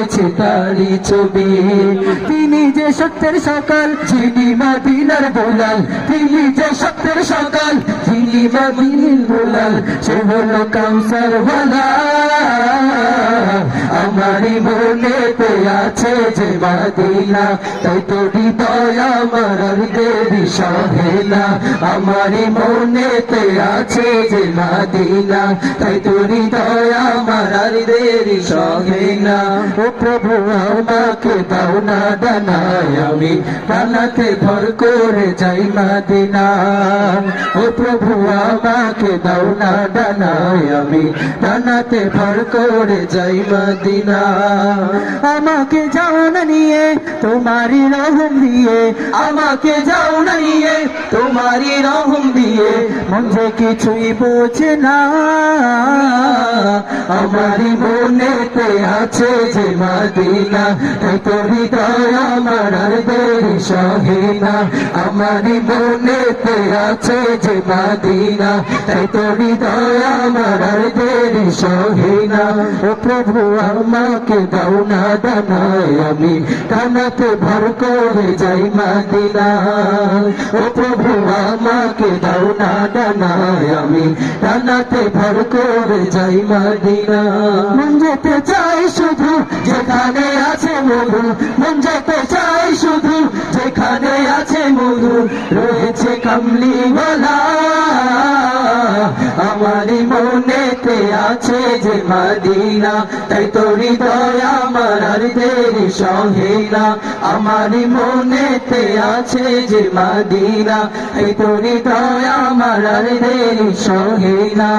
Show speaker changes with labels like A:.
A: রয়েছে তারই ছবি। তিনি যে সত্যের সকাল, যিনি মদিনার দুলাল, তিনি যে সত্যের সকাল, যিনি মদিনার দুলাল, সে হলো কাউসার ওয়ালা। আমারই মনেতে আছে যে মদিনা, তাই তো হৃদয় আমার আর দেরি সহে না। আমারই মনেতে আছে যে মদিনা, তাই তো হৃদয় আমার আর দেরি সহে না। ও প্রভু আমাকে দাও না ডানায়, আমি ডানাতে ভর করে যাই মদিনা। ও প্রভু আমাকে দাও না ডানায়, আমি ডানাতে ভর করে যাই মদিনা। আমাকে যাও না নিয়ে তোমারই রহম দিয়ে, আমাকে যাও না নিয়ে তোমারই রহম দিয়ে, মন যে কিছুই বোঝে না। আমারই মনেতে আছে যে মদিনা, তাই তো হৃদয় আমার আর দেরি সহে না। আমারই মনেতে আছে যে মদিনা, তাই তো হৃদয় আমার আর দেরি সহে না। ও প্রভু আমাকে দাও না ডানায়, আমি ডানাতে ভর করে যাই মদিনা। ও প্রভু আমাকে দাও না ডানায়, আমি ডানাতে ভর করে যাই মদিনা। মন যেতে চাই শুধু যেখানে আছে মধু, মন যেতে চাই শুধু যেখানে আছে মধু, রয়েছে কামলিওয়ালা। আমারই মনেতে আছে যে মদিনা, তাই তো হৃদয় আমার আর দেরি সহে না। আমারই মনেতে আছে যে মদিনা, তাই তো হৃদয় আমার আর দেরি সহে না।